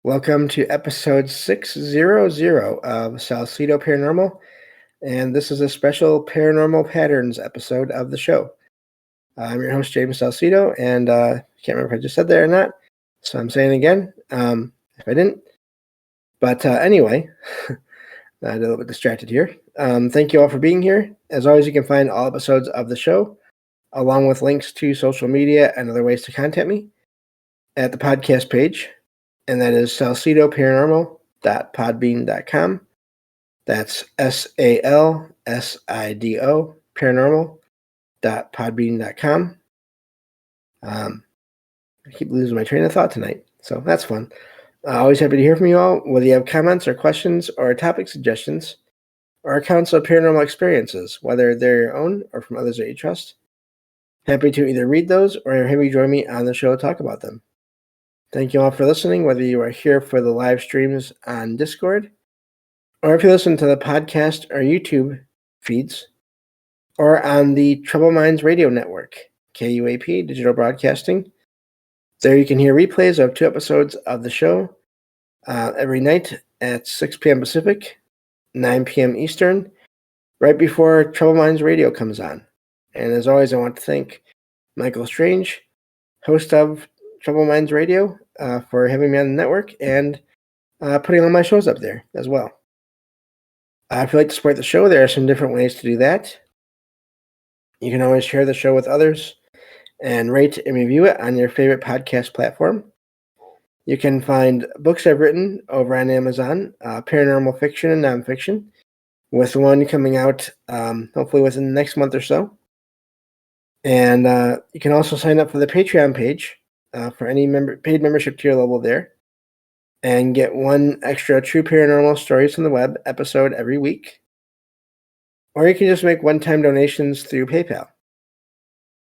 Welcome to episode 600 of Salsidoparanormal, and this is a special Paranormal Patterns episode of the show. I'm your host, James Salcido, and I can't remember if I just said that or not, so I'm saying it again if I didn't. But anyway, I'm a little bit distracted here. Thank you all for being here. As always, you can find all episodes of the show, along with links to social media and other ways to contact me, at the podcast page, and that is salsidoparanormal.podbean.com. That's SALSIDO paranormal.podbean.com. I keep losing my train of thought tonight, so that's fun. Always happy to hear from you all, whether you have comments or questions or topic suggestions or accounts of paranormal experiences, whether they're your own or from others that you trust. Happy to either read those or have you join me on the show to talk about them. Thank you all for listening, whether you are here for the live streams on Discord, or if you listen to the podcast or YouTube feeds, or on the Troubled Minds Radio Network, KUAP Digital Broadcasting. There you can hear replays of 2 episodes of the show every night at 6 p.m. Pacific, 9 p.m. Eastern, right before Troubled Minds Radio comes on. And as always, I want to thank Michael Strange, host of Troubled Minds Radio, for having me on the network and putting all my shows up there as well. If you'd like to support the show, there are some different ways to do that. You can always share the show with others and rate and review it on your favorite podcast platform. You can find books I've written over on Amazon, paranormal fiction and nonfiction, with one coming out hopefully within the next month or so. And you can also sign up for the Patreon page for any paid membership tier level there and get one extra True Paranormal Stories from the Web episode every week. Or you can just make one-time donations through PayPal.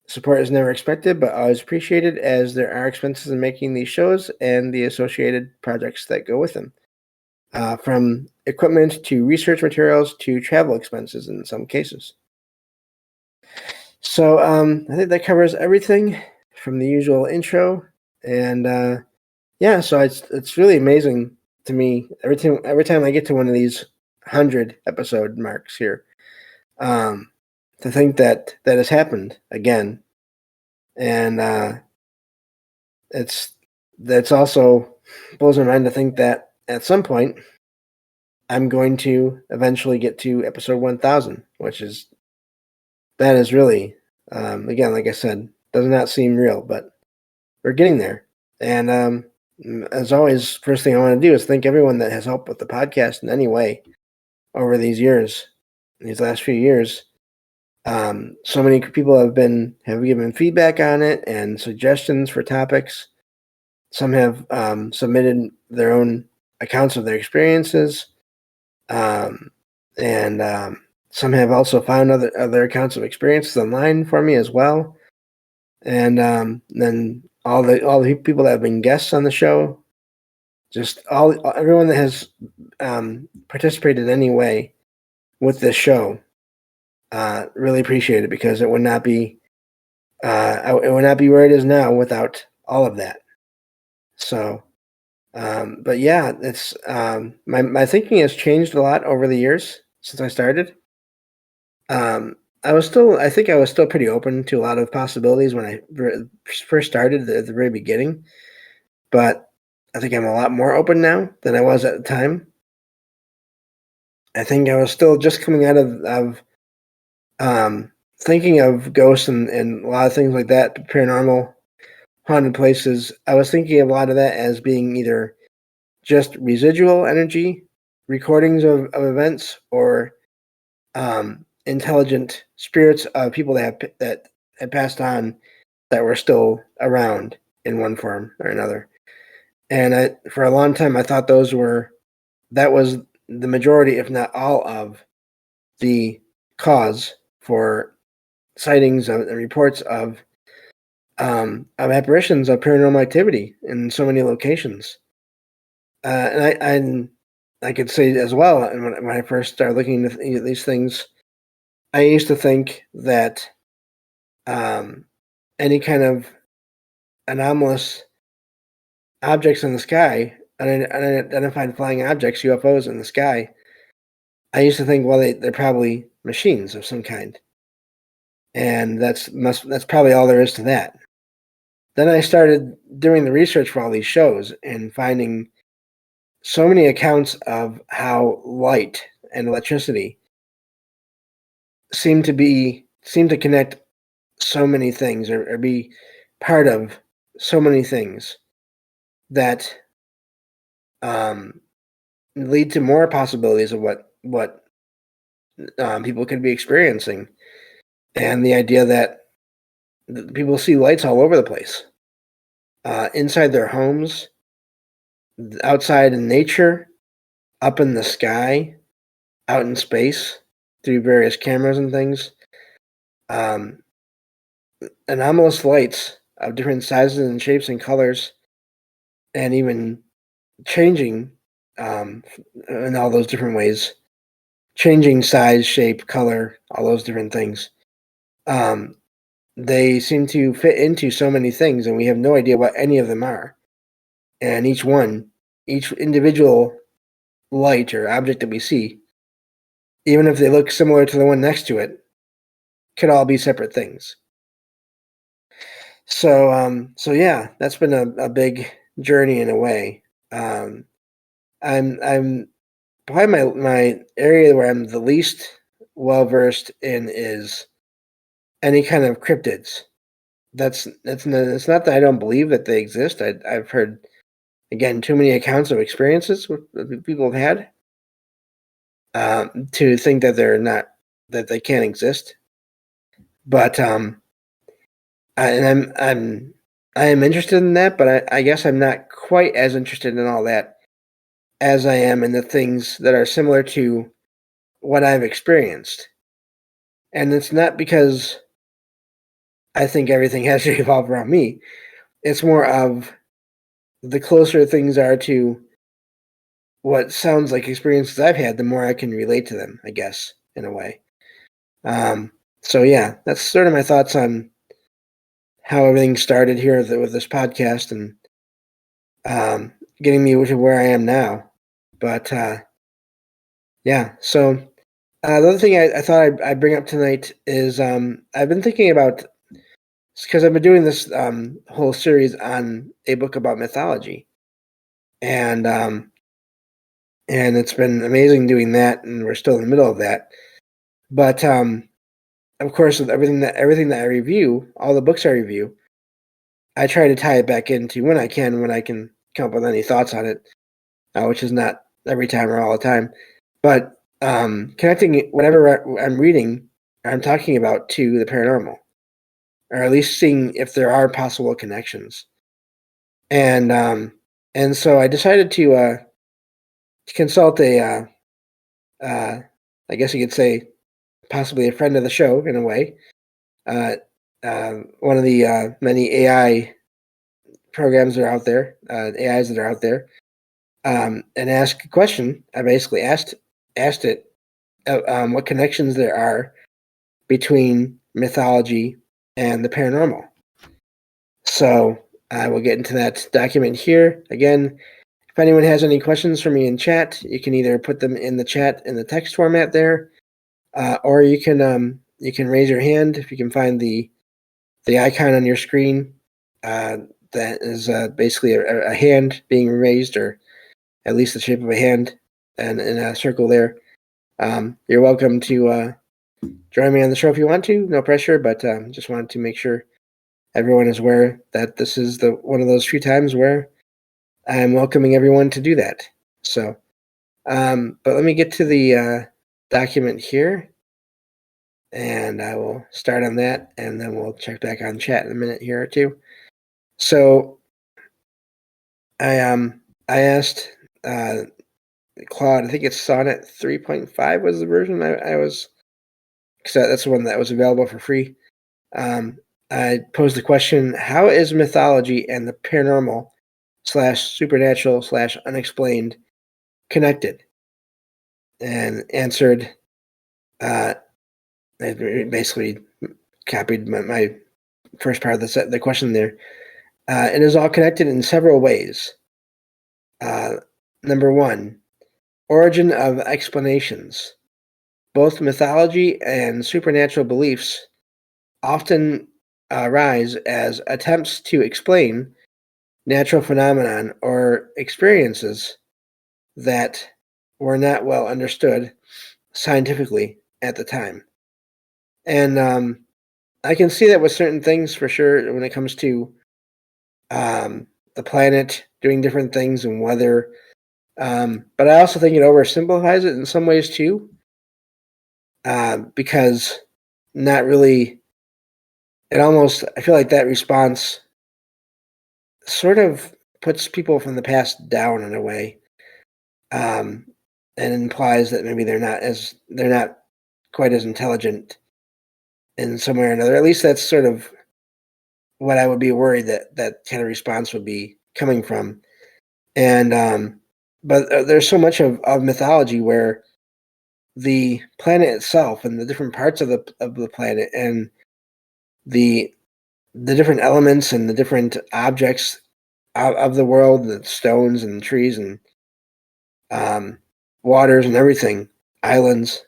Support is never expected, but always appreciated, as there are expenses in making these shows and the associated projects that go with them. From equipment to research materials to travel expenses in some cases. So I think that covers everything from the usual intro. And so it's really amazing to me every time I get to one of these 100 episode marks here. To think that has happened again, and that's also blows my mind to think that at some point I'm going to eventually get to episode 1000, that is really again, like I said, does not seem real, but we're getting there. And as always, first thing I want to do is thank everyone that has helped with the podcast in any way over these years, these last few years. So many people have given feedback on it and suggestions for topics. Some have submitted their own accounts of their experiences, and some have also found other accounts of experiences online for me as well. And then all the people that have been guests on the show, just everyone that has participated in any way with this show. Really appreciate it, because it would not be where it is now without all of that. So, but yeah, it's my thinking has changed a lot over the years since I started. I think I was still pretty open to a lot of possibilities when I first started at the very beginning, but I think I'm a lot more open now than I was at the time. I think I was still just coming out of thinking of ghosts and a lot of things like that, paranormal, haunted places. I was thinking of a lot of that as being either just residual energy recordings of events, or intelligent spirits of people that had passed on that were still around in one form or another. And for a long time, I thought that was the majority, if not all, of the cause for sightings and reports of apparitions of paranormal activity in so many locations. And I could say as well, when I first started looking at these things, I used to think that any kind of anomalous objects in the sky unidentified flying objects, UFOs in the sky, I used to think, well, they're probably machines of some kind, and that's probably all there is to that. Then I started doing the research for all these shows and finding so many accounts of how light and electricity seem to connect so many things, or be part of so many things that lead to more possibilities of what people could be experiencing, and the idea that people see lights all over the place, inside their homes, outside in nature, up in the sky, out in space, through various cameras and things. Anomalous lights of different sizes and shapes and colors, and even changing in all those different ways, changing size, shape, color, all those different things. They seem to fit into so many things, and we have no idea what any of them are. And each individual light or object that we see, even if they look similar to the one next to it, could all be separate things. So yeah, that's been a big journey in a way. I'm probably my area where I'm the least well versed in is any kind of cryptids. It's not that I don't believe that they exist. I've heard, again, too many accounts of experiences that people have had to think that they can't exist. But I am interested in that, but I guess I'm not quite as interested in all that as I am in the things that are similar to what I've experienced. And it's not because I think everything has to revolve around me. It's more of the closer things are to what sounds like experiences I've had, the more I can relate to them, I guess, in a way. So yeah, that's sort of my thoughts on how everything started here with this podcast and getting me to where I am now. But yeah, so the other thing I thought I'd bring up tonight is I've been thinking about, because I've been doing this whole series on a book about mythology, and it's been amazing doing that, and we're still in the middle of that. But of course, with everything that I review, all the books I review, I try to tie it back into when I can come up with any thoughts on it, which is not every time or all the time, but connecting whatever I'm reading or I'm talking about to the paranormal, or at least seeing if there are possible connections. And so I decided to consult I guess you could say, possibly a friend of the show in a way, one of the many AI programs that are out there, AIs that are out there, and ask a question. I basically asked it what connections there are between mythology and the paranormal. So I will get into that document here. Again, if anyone has any questions for me in chat, you can either put them in the chat in the text format there, or you can raise your hand if you can find the icon on your screen. That is basically a hand being raised, or at least the shape of a hand, and in a circle there. You're welcome to join me on the show if you want to. No pressure, but just wanted to make sure everyone is aware that this is one of those few times where I'm welcoming everyone to do that. So, but let me get to the document here, and I will start on that, and then we'll check back on chat in a minute here or two. So, I asked Claude, I think it's Sonnet 3.5 was the version I was, because that's the one that was available for free. I posed the question, how is mythology and the paranormal / supernatural / unexplained connected? And answered, I basically copied my first part of the question there. It is all connected in several ways. Number 1, origin of explanations. Both mythology and supernatural beliefs often arise as attempts to explain natural phenomenon or experiences that were not well understood scientifically at the time. And I can see that with certain things for sure when it comes to the planet doing different things and weather. But I also think it oversimplifies it in some ways too, because not really. It almost, I feel like that response sort of puts people from the past down in a way, um, and implies that maybe they're not quite as intelligent in some way or another. At least that's sort of what I would be worried that that kind of response would be coming from. And but there's so much of mythology where the planet itself and the different parts of the planet and the the different elements and the different objects of the world, the stones and trees and um, waters and everything, islands,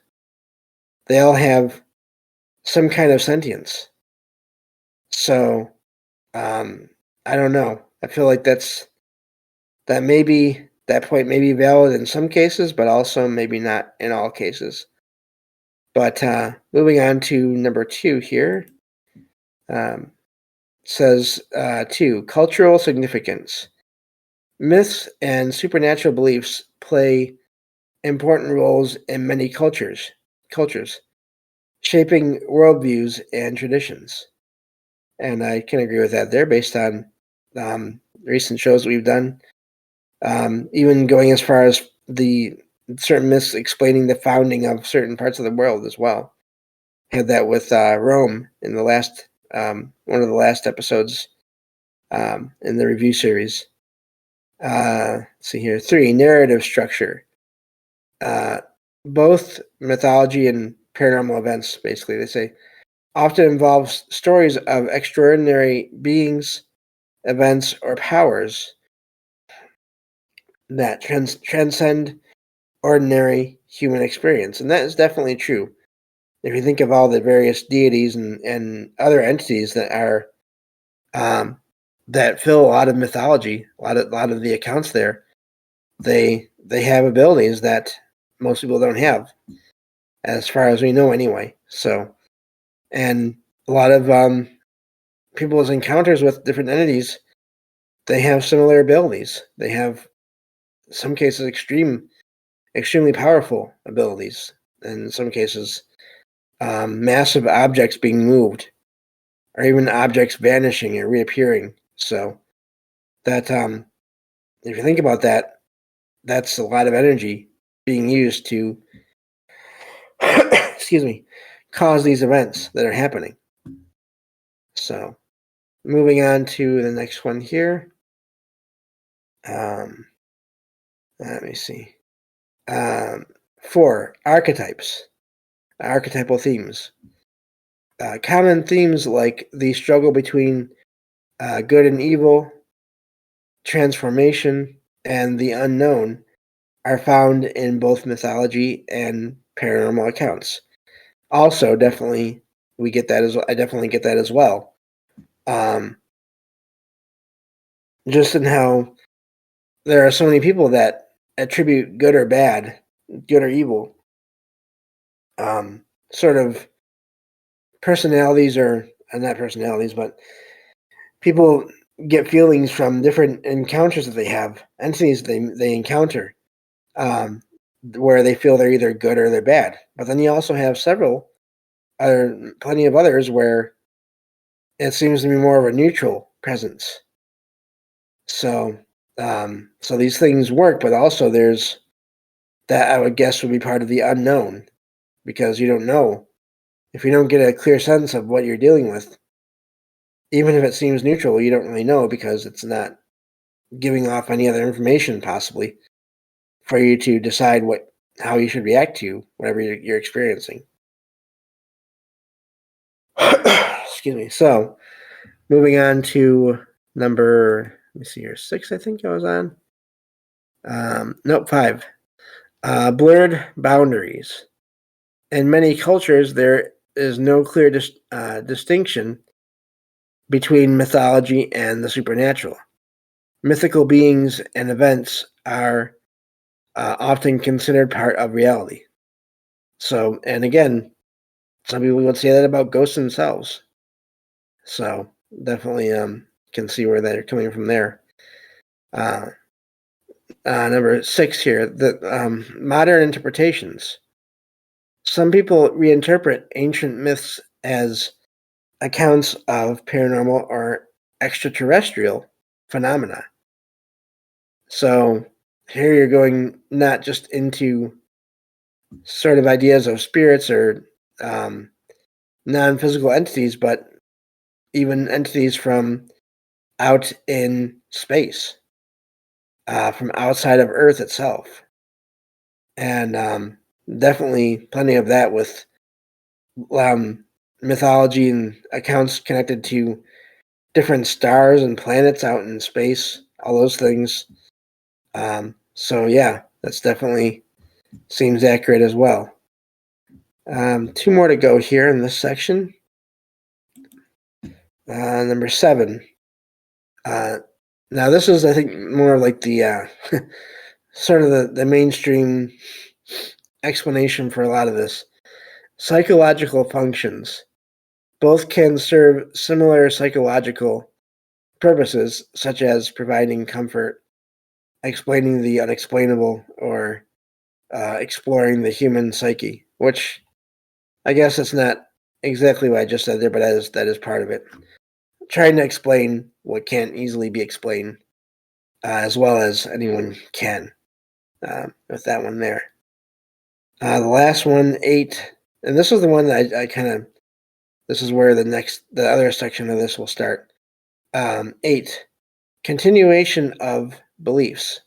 they all have some kind of sentience. So I don't know. I feel like that point may be valid in some cases, but also maybe not in all cases. But moving on to number 2 here, um, says 2, cultural significance. Myths and supernatural beliefs play important roles in many cultures, shaping worldviews and traditions. And I can agree with that there based on recent shows we've done. Even going as far as the certain myths explaining the founding of certain parts of the world as well. Had that with Rome in the last one of the last episodes in the review series. Let's see here. 3, narrative structure. Uh, both mythology and paranormal events, basically, they say, often involves stories of extraordinary beings, events, or powers that transcend ordinary human experience. And that is definitely true. If you think of all the various deities and other entities that are that fill a lot of mythology, a lot of the accounts there, they have abilities that most people don't have, as far as we know anyway. So, and a lot of people's encounters with different entities, they have similar abilities. They have, in some cases, extremely powerful abilities, and in some cases, massive objects being moved, or even objects vanishing or reappearing. So that, if you think about that, that's a lot of energy being used to, excuse me, cause these events that are happening. So moving on to the next one here. Let me see. 4, archetypes, archetypal themes. Common themes like the struggle between good and evil, transformation, and the unknown are found in both mythology and paranormal accounts. Also, definitely, we get that as I definitely get that as well. Just in how there are so many people that attribute good or bad, good or evil, sort of personalities or not personalities, but people get feelings from different encounters that they have, entities they encounter, um, where they feel they're either good or they're bad. But then you also have plenty of others where it seems to be more of a neutral presence. So, so these things work, but also there's that I would guess would be part of the unknown, because you don't know if you don't get a clear sense of what you're dealing with. Even if it seems neutral, you don't really know because it's not giving off any other information possibly for you to decide how you should react to whatever you're experiencing. Excuse me. So, moving on to number, let me see here, 6, I think I was on. Note 5. Blurred boundaries. In many cultures, there is no clear distinction between mythology and the supernatural. Mythical beings and events are often considered part of reality. So, and again, some people would say that about ghosts themselves. So, definitely can see where they're coming from there. Number 6 here, the modern interpretations. Some people reinterpret ancient myths as accounts of paranormal or extraterrestrial phenomena. So here you're going not just into sort of ideas of spirits or non-physical entities, but even entities from out in space, from outside of Earth itself. And definitely plenty of that with mythology and accounts connected to different stars and planets out in space, all those things. So yeah, that's definitely seems accurate as well. 2 more to go here in this section. Number 7. Now this is, I think, more like the sort of the mainstream explanation for a lot of this. Psychological functions. Both can serve similar psychological purposes, such as providing comfort, explaining the unexplainable, or exploring the human psyche, which I guess it's not exactly what I just said there, but that is part of it. Trying to explain what can't easily be explained, as well as anyone can, with that one there. The last one, 8, and this is the one that I kind of, this is where the other section of this will start. 8, continuation of beliefs.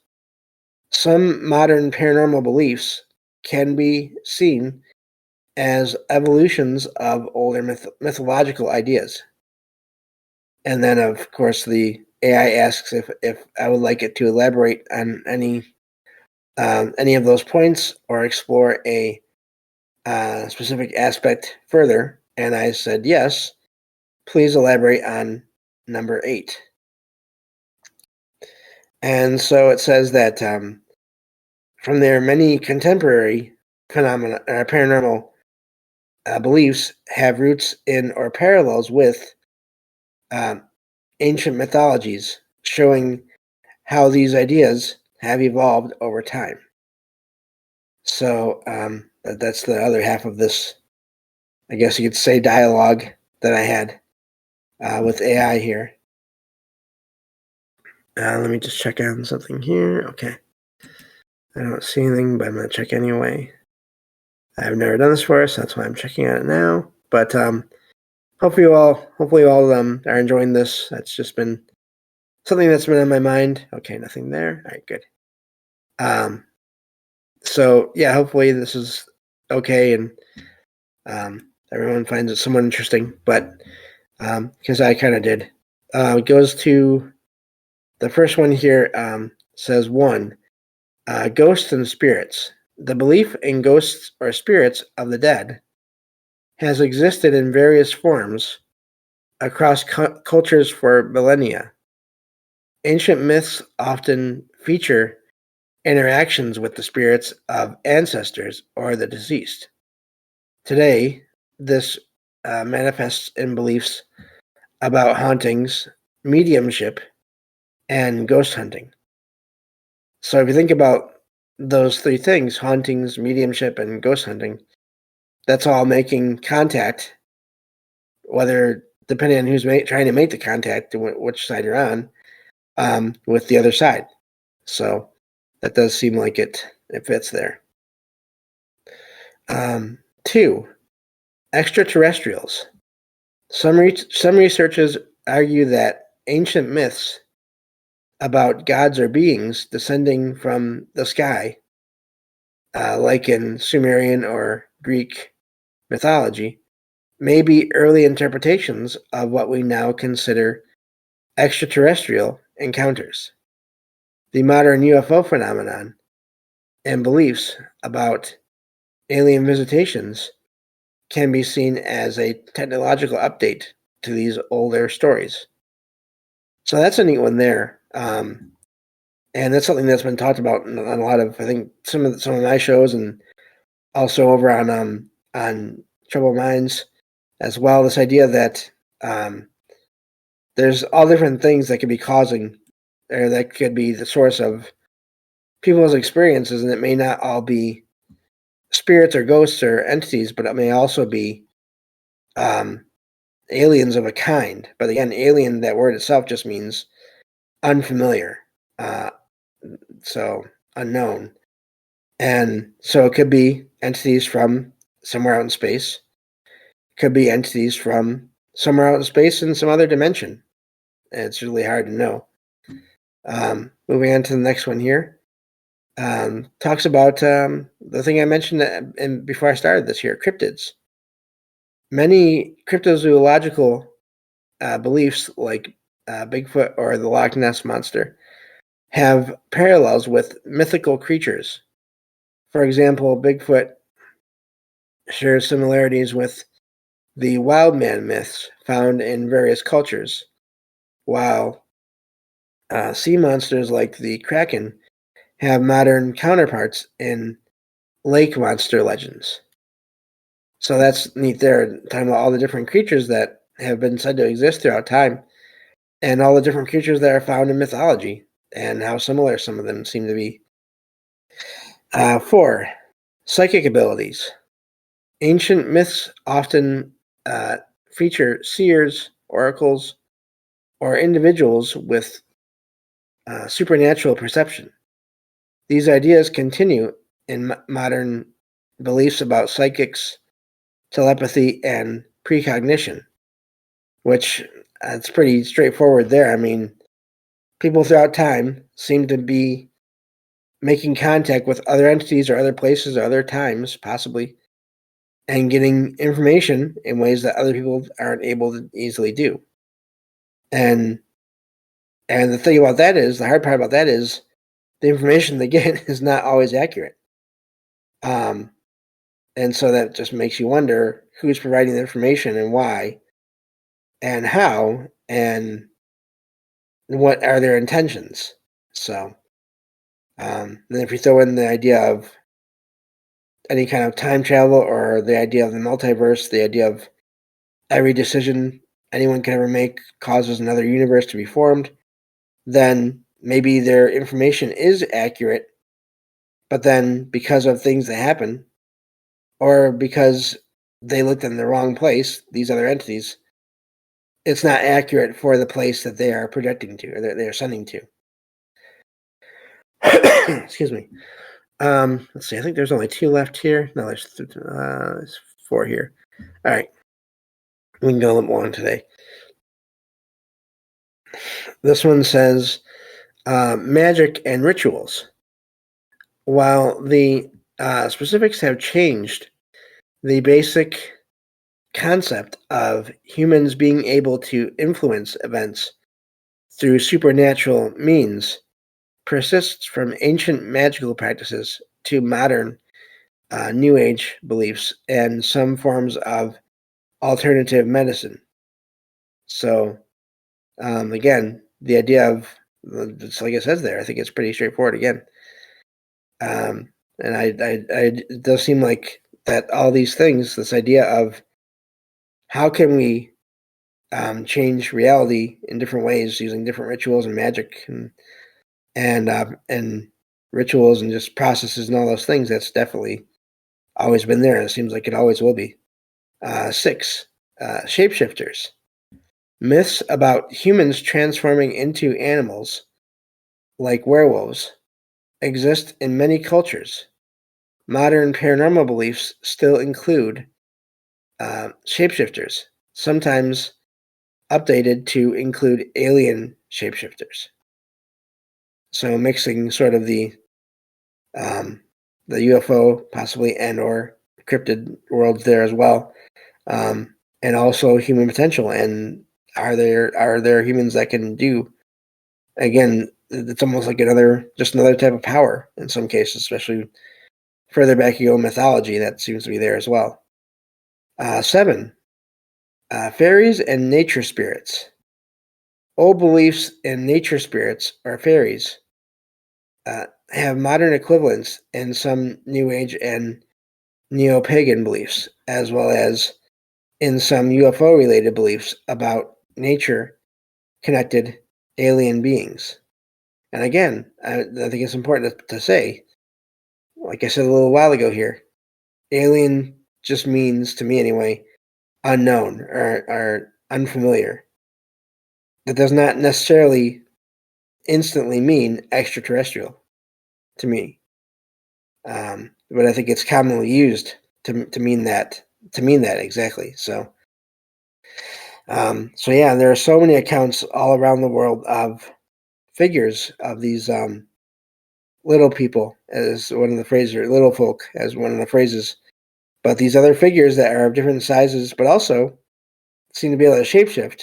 Some modern paranormal beliefs can be seen as evolutions of older mythological ideas. And then, of course, the AI asks if I would like it to elaborate on any of those points or explore a specific aspect further. And I said, yes, please elaborate on number 8. And so it says that from their many contemporary phenomena, paranormal beliefs have roots in or parallels with ancient mythologies, showing how these ideas have evolved over time. So that's the other half of this, I guess you could say, dialogue that I had with AI here. Let me just check on something here. Okay. I don't see anything, but I'm going to check anyway. I've never done this before, so that's why I'm checking on it now. But hopefully you all are enjoying this. That's just been something that's been on my mind. Okay, nothing there. All right, good. So yeah, hopefully this is okay and everyone finds it somewhat interesting. But because I kind of did, it goes to the first one here. Says 1, ghosts and spirits. The belief in ghosts or spirits of the dead has existed in various forms across cultures for millennia. Ancient myths often feature interactions with the spirits of ancestors or the deceased. Today, this manifests in beliefs about hauntings, mediumship, and ghost hunting. So if you think about those 3 things, hauntings, mediumship, and ghost hunting, that's all making contact, whether depending on who's trying to make the contact, which side you're on, with the other side. So that does seem like it fits there. 2, extraterrestrials. Some researchers argue that ancient myths about gods or beings descending from the sky, like in Sumerian or Greek mythology, may be early interpretations of what we now consider extraterrestrial encounters. the modern UFO phenomenon and beliefs about alien visitations can be seen as a technological update to these older stories. So that's a neat one there. And that's something that's been talked about on a lot of, I think, some of my shows, and also over on Troubled Minds as well. This idea that there's all different things that could be causing, or that could be the source of people's experiences, and it may not all be spirits or ghosts or entities, but it may also be aliens of a kind. But again, alien, that word itself just means unfamiliar, so unknown. And so it could be entities from somewhere out in space. It could be entities from somewhere out in space in some other dimension. And it's really hard to know. Moving on to the next one here. Talks about the thing I mentioned before I started this here, cryptids. Many cryptozoological beliefs, like Bigfoot or the Loch Ness Monster, have parallels with mythical creatures. For example, Bigfoot shares similarities with the wild man myths found in various cultures, while sea monsters like the Kraken have modern counterparts in lake monster legends. So that's neat there, talking about all the different creatures that have been said to exist throughout time, and all the different creatures that are found in mythology, and how similar some of them seem to be. 4. Psychic abilities. Ancient myths often feature seers, oracles, or individuals with supernatural perception. These ideas continue in modern beliefs about psychics, telepathy, and precognition, which it's pretty straightforward there. I mean, people throughout time seem to be making contact with other entities or other places or other times, possibly, and getting information in ways that other people aren't able to easily do. And the thing about that is, the hard part about that is, the information they get is not always accurate. And so that just makes you wonder who's providing the information and why and how and what are their intentions. So then if you throw in the idea of any kind of time travel, or the idea of the multiverse, the idea of every decision anyone can ever make causes another universe to be formed, then maybe their information is accurate, but then because of things that happen, or because they looked in the wrong place, these other entities, it's not accurate for the place that they are projecting to, or they're sending to. Excuse me. Let's see. I think there's only 2 left here. No, there's 4 here. All right. We can go a little more on today. This one says magic and rituals. While the specifics have changed, the basic concept of humans being able to influence events through supernatural means persists from ancient magical practices to modern New Age beliefs and some forms of alternative medicine. So, again, the idea of, it's like it says there, I think it's pretty straightforward again. And it does seem like that all these things, this idea of how can we change reality in different ways using different rituals and magic and rituals and just processes and all those things, that's definitely always been there. It seems like it always will be. 6, shapeshifters. Myths about humans transforming into animals, like werewolves, exist in many cultures. Modern paranormal beliefs still include shapeshifters, sometimes updated to include alien shapeshifters. So mixing sort of the UFO possibly and/or cryptid worlds there as well, and also human potential. And are there humans that can do, again, it's almost like just another type of power in some cases, especially further back you go in mythology, that seems to be there as well. 7, fairies and nature spirits. Old beliefs in nature spirits or fairies have modern equivalents in some New Age and neo-pagan beliefs, as well as in some UFO-related beliefs about nature-connected alien beings. And again, I think it's important to say, like I said a little while ago here, alien just means, to me anyway, unknown or unfamiliar. That does not necessarily instantly mean extraterrestrial to me. But I think it's commonly used to mean that exactly. So yeah, there are so many accounts all around the world of figures of these little people, as one of the phrases, or little folk, as one of the phrases. But these other figures that are of different sizes, but also seem to be able to shapeshift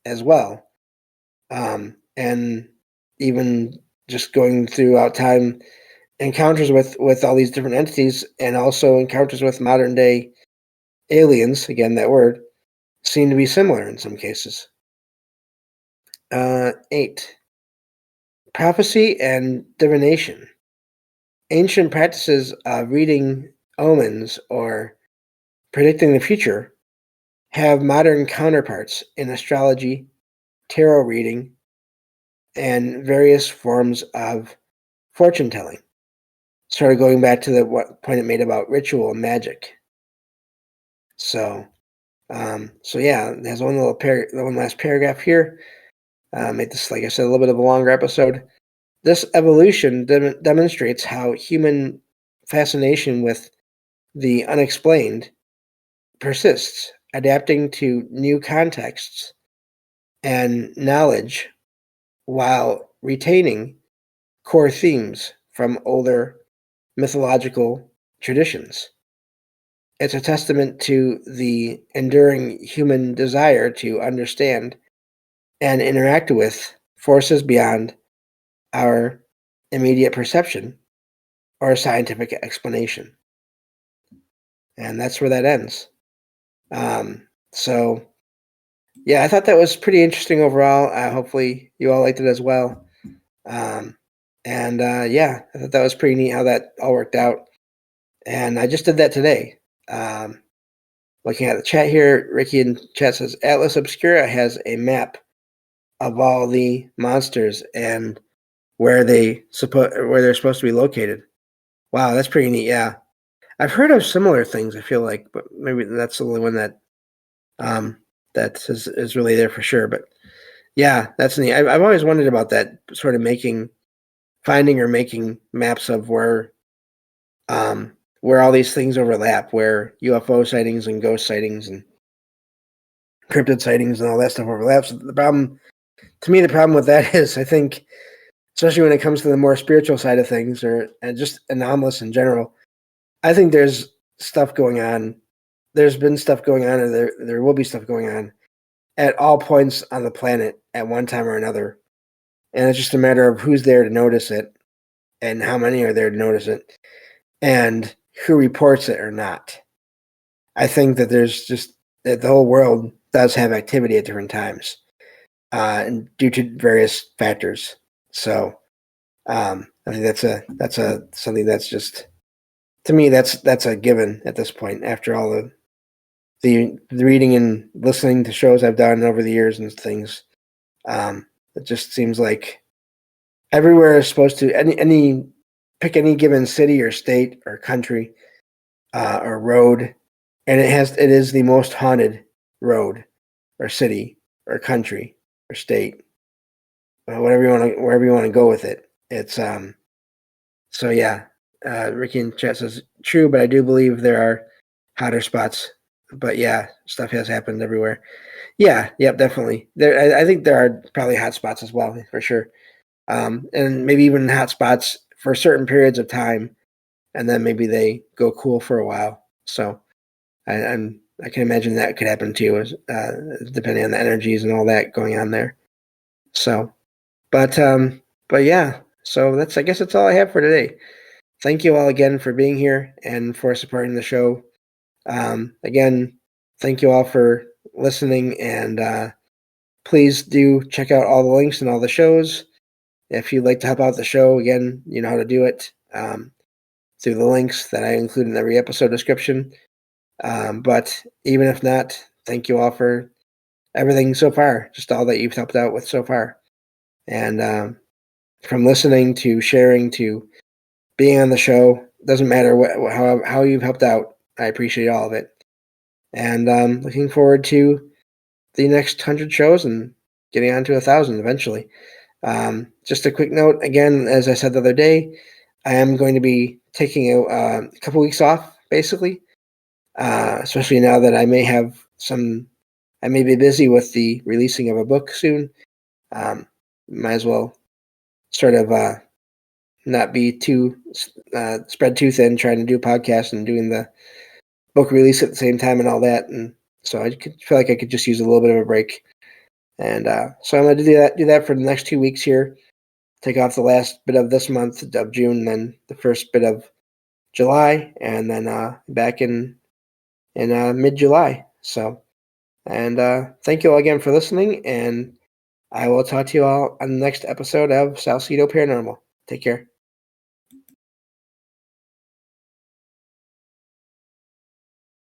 as well. And even just going throughout time, encounters with all these different entities, and also encounters with modern day aliens, again that word, seem to be similar in some cases. 8, prophecy and divination. Ancient practices of reading omens or predicting the future have modern counterparts in astrology, tarot reading, and various forms of fortune telling. Sort of going back to the point it made about ritual and magic. So yeah, there's one last paragraph here. Made this, like I said, a little bit of a longer episode. This evolution demonstrates how human fascination with the unexplained persists, adapting to new contexts and knowledge while retaining core themes from older mythological traditions. It's a testament to the enduring human desire to understand and interact with forces beyond our immediate perception or scientific explanation. And that's where that ends. So, yeah, I thought that was pretty interesting overall. Hopefully you all liked it as well. Yeah, I thought that was pretty neat how that all worked out. And I just did that today. Looking at the chat here, Ricky in chat says, Atlas Obscura has a map of all the monsters and where they're supposed to be located. Wow, that's pretty neat. Yeah, I've heard of similar things, I feel like, but maybe that's the only one that is really there for sure. But yeah, that's neat. I've always wondered about that, sort of finding or making maps of where all these things overlap, where UFO sightings and ghost sightings and cryptid sightings and all that stuff overlaps. The problem with that is, I think, especially when it comes to the more spiritual side of things, and just anomalous in general, I think there's stuff going on. There's been stuff going on, or there will be stuff going on at all points on the planet at one time or another. And it's just a matter of who's there to notice it and how many are there to notice it and who reports it or not. I think that that the whole world does have activity at different times, and due to various factors. So I think that's something that's just, to me, that's a given at this point, after all the reading and listening to shows I've done over the years and things. It just seems like everywhere is supposed to pick any given city or state or country or road, and it is the most haunted road or city or country or state, wherever you want to go with it. It's so yeah. Ricky in chat says true, but I do believe there are hotter spots. But yeah, stuff has happened everywhere. Yeah, yep, definitely. I think there are probably hot spots as well, for sure. And maybe even hot spots for certain periods of time, and then maybe they go cool for a while. So I can imagine that could happen too, depending on the energies and all that going on there. So, but But yeah, so I guess that's all I have for today. Thank you all again for being here and for supporting the show. Again, thank you all for listening, and please do check out all the links and all the shows. If you'd like to help out the show, again, you know how to do it through the links that I include in every episode description. But even if not, thank you all for everything so far, just all that you've helped out with so far. And from listening to sharing to being on the show, doesn't matter how you've helped out. I appreciate all of it. And looking forward to the next 100 shows and getting on to 1,000 eventually. Just a quick note, again, as I said the other day, I am going to be taking a couple weeks off, basically, especially now that I may be busy with the releasing of a book soon. Might as well sort of not be too spread too thin trying to do a podcast and doing the book release at the same time and all that. And so I feel like I could just use a little bit of a break. And so I'm going to do that for the next 2 weeks here. Take off the last bit of this month of June, and then the first bit of July, and then back in mid-July. So, and thank you all again for listening, and I will talk to you all on the next episode of Salsidoparanormal. Take care.